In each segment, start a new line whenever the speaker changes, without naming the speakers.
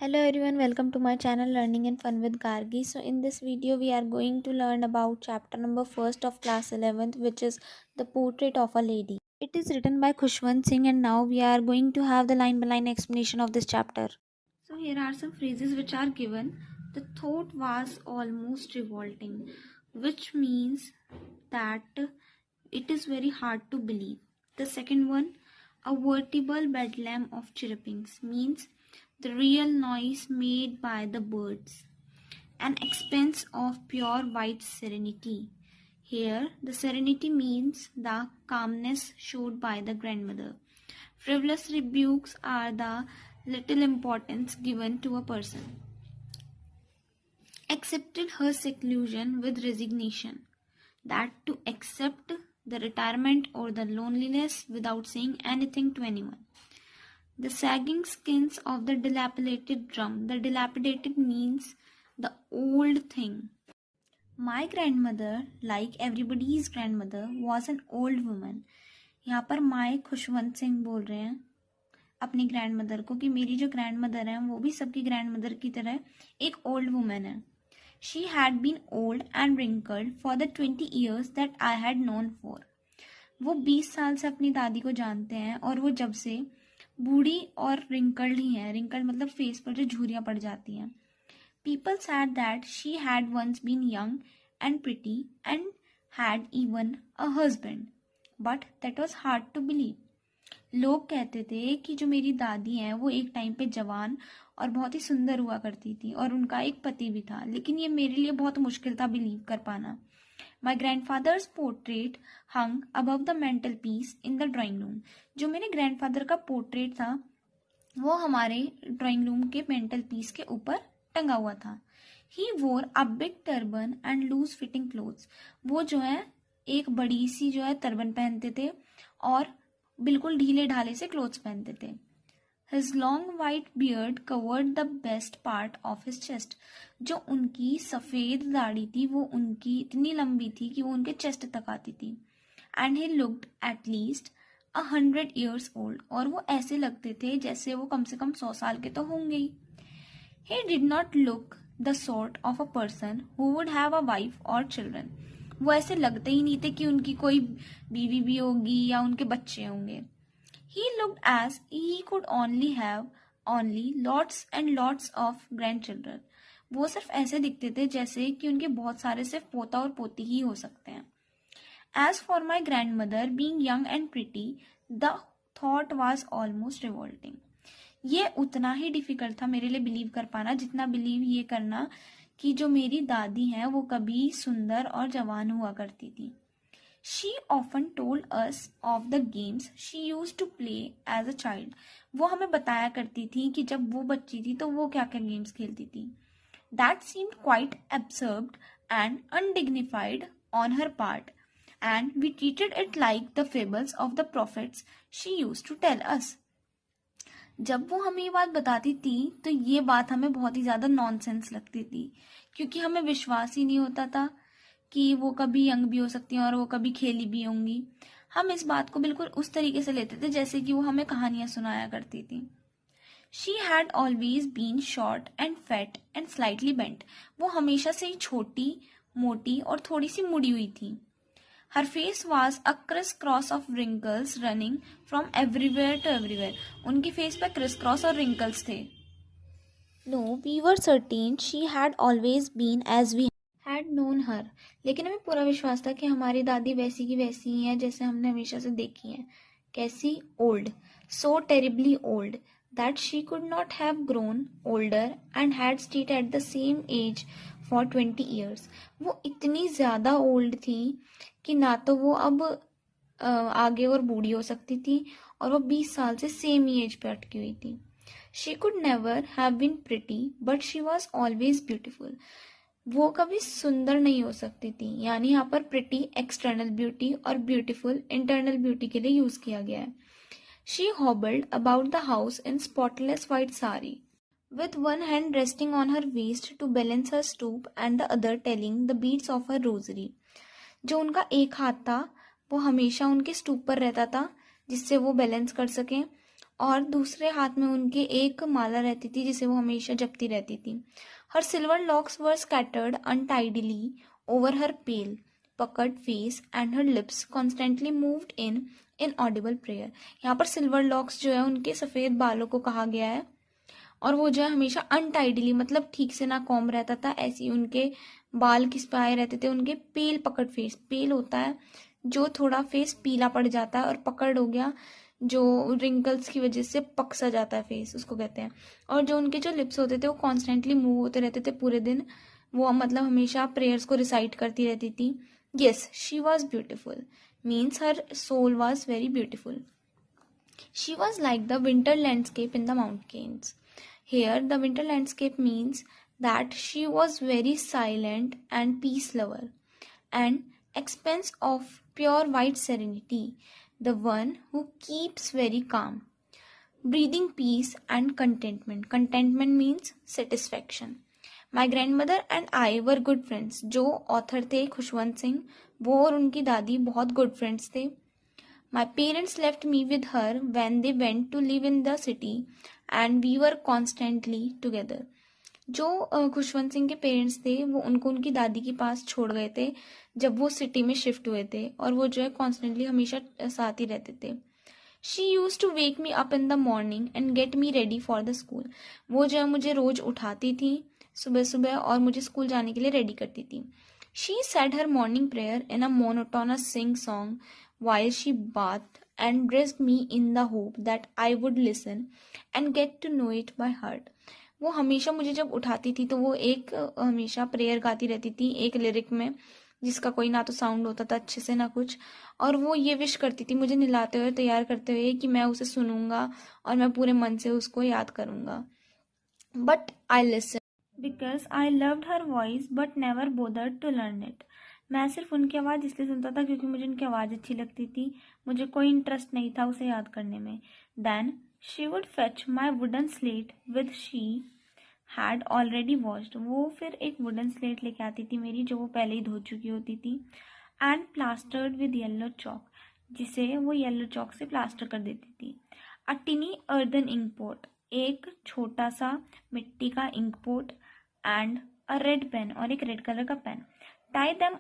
Hello everyone, welcome to my channel Learning and Fun with Gargi. So in this video we are going to learn about chapter number 1st of class 11th, which is The Portrait of a Lady. It is written by Khushwant Singh, and now we are going to have the line by line explanation of this chapter. So here are some phrases which are given. The thought was almost revolting, which means that it is very hard to believe. The second one, a veritable bedlam of chirrupings, means the real noise made by the birds. An expanse of pure white serenity. Here, the serenity means the calmness showed by the grandmother. Frivolous rebukes are the little importance given to a person. Accepted her seclusion with resignation. That to accept the retirement or the loneliness without saying anything to anyone. The sagging skins of the dilapidated drum. The dilapidated means the old thing. My grandmother, like everybody's grandmother, was an old woman. यहाँ पर माए खुशवंत सिंह बोल रहे हैं अपनी grandmother को कि मेरी जो ग्रैंडमदर है वो भी सबकी ग्रैंडमदर की तरह एक ओल्ड वुमन है. She had been old and wrinkled for the 20 years that I had known for. वो 20 साल से अपनी दादी को जानते हैं और वो जब से बूढ़ी और रिंकल्ड ही है. रिंकल्ड मतलब फेस पर जो झुर्रियाँ पड़ जाती हैं. People said that she had once been young and pretty and had even a husband. But that was hard to believe. लोग कहते थे कि जो मेरी दादी हैं वो एक टाइम पे जवान और बहुत ही सुंदर हुआ करती थी और उनका एक पति भी था, लेकिन ये मेरे लिए बहुत मुश्किल था बिलीव कर पाना. My grandfather's portrait hung above the mantelpiece in the drawing room. जो मेरे ग्रैंडफादर का पोर्ट्रेट था वो हमारे ड्राइंग रूम के मेंटल पीस के ऊपर टंगा हुआ था. He wore a big turban and loose fitting clothes. वो जो है एक बड़ी सी जो है टर्बन पहनते थे और बिल्कुल ढीले ढाले से क्लोथ्स पहनते थे. His long white beard covered the best part of his chest. जो उनकी सफ़ेद दाढ़ी थी वो उनकी इतनी लंबी थी कि वो उनके चेस्ट तक आती थी. And he looked at least 100 years old. और वो ऐसे लगते थे जैसे वो कम से कम 100 साल के तो होंगे ही. He did not look the sort of a person who would have a wife or children. वो ऐसे लगते ही नहीं थे कि उनकी कोई बीवी भी होगी या उनके बच्चे होंगे. He looked as he could only have only lots and lots of grandchildren. वो सिर्फ ऐसे दिखते थे जैसे कि उनके बहुत सारे सिर्फ पोता और पोती ही हो सकते हैं. As for my grandmother being young and pretty, the thought was almost revolting. ये उतना ही डिफिकल्ट था मेरे लिए बिलीव कर पाना जितना बिलीव ये करना कि जो मेरी दादी हैं वो कभी सुंदर और जवान हुआ करती थी. She often told us of the games she used to play as a child. वो हमें बताया करती थी कि जब वो बच्ची थी तो वो क्या क्या गेम्स खेलती थी. That seemed quite absurd and undignified on her part, and we treated it like the fables of the prophets she used to tell us. जब वो हमें ये बात बताती थी तो ये बात हमें बहुत ही ज़्यादा नॉनसेंस लगती थी, क्योंकि हमें विश्वास ही नहीं होता था कि वो कभी यंग भी हो सकती हैं और वो कभी खेली भी होंगी. हम इस बात को बिल्कुल उस तरीके से लेते थे जैसे कि वो हमें कहानियाँ सुनाया करती थी. She had always been short and fat and slightly bent. वो हमेशा से ही छोटी, मोटी और थोड़ी सी मुड़ी हुई थी. Her face was a criss-cross of wrinkles running from everywhere to everywhere. उनकी फेस पे criss-cross और wrinkles थे. No, we were certain she had always been as we had known her. लेकिन हमें पूरा विश्वास था कि हमारी दादी वैसी की वैसी ही है जैसे हमने हमेशा से देखी है. कैसी? Old. So terribly old that she could not have grown older and had stayed at the same age for 20 years. वो इतनी ज़्यादा ओल्ड थी कि ना तो वो अब आगे और बूढ़ी हो सकती थी और वो 20 साल से सेम ही एज पे अटकी हुई थी. She could never have been pretty, but she was always beautiful. वो कभी सुंदर नहीं हो सकती थी. यानी यहाँ पर प्रिटी एक्सटर्नल ब्यूटी और ब्यूटीफुल इंटरनल ब्यूटी के लिए यूज किया गया है. She hobbled about the house in spotless white sari, with one hand resting on her waist to balance her stoop and the other telling the beads of her rosary. जो उनका एक हाथ था वो हमेशा उनके स्टूप पर रहता था जिससे वो बैलेंस कर सकें और दूसरे हाथ में उनके एक माला रहती थी जिसे वो हमेशा जपती रहती थी. हर silver locks were scattered untidily over her pale, puckered face and her lips constantly moved in inaudible prayer. यहाँ पर सिल्वर लॉक्स जो है उनके सफ़ेद बालों को कहा गया है और वो जो है हमेशा अनटाइडली मतलब ठीक से ना कॉम्ब रहता था, ऐसे ही उनके बाल किस पे आए रहते थे. उनके पेल पकड़ फेस, पेल होता है जो थोड़ा फेस पीला पड़ जाता है और पकड़ हो गया जो रिंकल्स की वजह से पक सा जाता है फेस, उसको कहते हैं. और जो उनके जो लिप्स होते थे वो कॉन्स्टेंटली मूव होते रहते थे पूरे दिन. वो मतलब हमेशा प्रेयर्स को रिसाइट करती रहती थी. Yes, she was beautiful means her soul was very beautiful. She was like the winter landscape in the mountains. Here, the winter landscape means that she was very silent and peace lover, an expanse of pure white serenity, the one who keeps very calm, breathing peace and contentment. Contentment means satisfaction. My grandmother and I were good friends. जो author थे खुशवंत सिंह, वो और उनकी दादी बहुत good friends थे. My parents left me with her when they went to live in the city and we were constantly together. जो खुशवंत सिंह के पेरेंट्स थे वो उनको उनकी दादी के पास छोड़ गए थे जब वो सिटी में शिफ्ट हुए थे और वो जो है कॉन्स्टेंटली हमेशा साथ ही रहते थे. She use to wake me up in the morning and get me ready for the school. वो जो है मुझे रोज उठाती थी सुबह सुबह और मुझे स्कूल जाने के लिए रेडी करती थी. She said her morning prayer in a monotonous sing song while she bathed and dressed me in the hope that I would listen and get to know it by heart. वो हमेशा मुझे जब उठाती थी तो वो एक हमेशा प्रेयर गाती रहती थी एक लिरिक में जिसका कोई ना तो साउंड होता था अच्छे से ना कुछ, और वो ये विश करती थी मुझे नहलाते हुए तैयार करते हुए कि मैं उसे सुनूंगा और मैं पूरे मन से उसको याद करूंगा. But I listen because I loved her voice but never bothered to learn it. मैं सिर्फ उनकी आवाज़ इसलिए सुनता था क्योंकि मुझे उनकी आवाज़ अच्छी लगती थी, मुझे कोई इंटरेस्ट नहीं था उसे याद करने में. Then she would fetch my wooden slate with she had already washed. वो फिर एक वुडन स्लेट लेके आती थी मेरी जो वो पहले ही धो चुकी होती थी. And plastered with yellow chalk, जिसे वो येलो चॉक से प्लास्टर कर देती थी. A tiny earthen ink pot, एक छोटा सा मिट्टी का ink pot and a red pen, और एक रेड कलर का pen. Tie them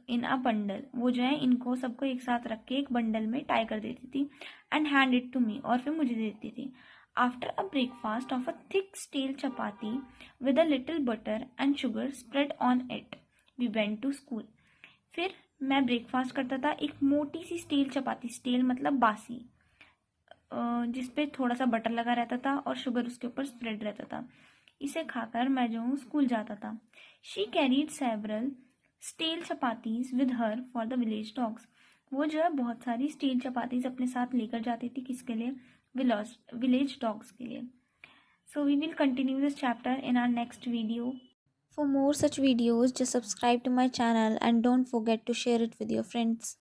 in a bundle, वो जो है इनको सबको एक साथ रख के एक बंडल में टाई कर देती थी. And hand it to me, और फिर मुझे देती थी. After a breakfast of a thick steel chapati with a little butter and sugar spread on it we went to school. फिर मैं ब्रेकफास्ट करता था एक मोटी सी स्टील चपाती, स्टील मतलब बासी, जिसपे थोड़ा सा बटर लगा रहता था और शुगर उसके ऊपर स्प्रेड रहता था. इसे खाकर मैं जो हूँ स्कूल जाता था. She carried several steel chapatis with her for the village dogs. वो जो है बहुत सारी स्टील चपातीज अपने साथ लेकर जाती थी, किसके लिए? विलेज डॉग्स के लिए. So we will continue this chapter in our next video. For more such videos, just subscribe to my channel and don't forget to share it with your friends.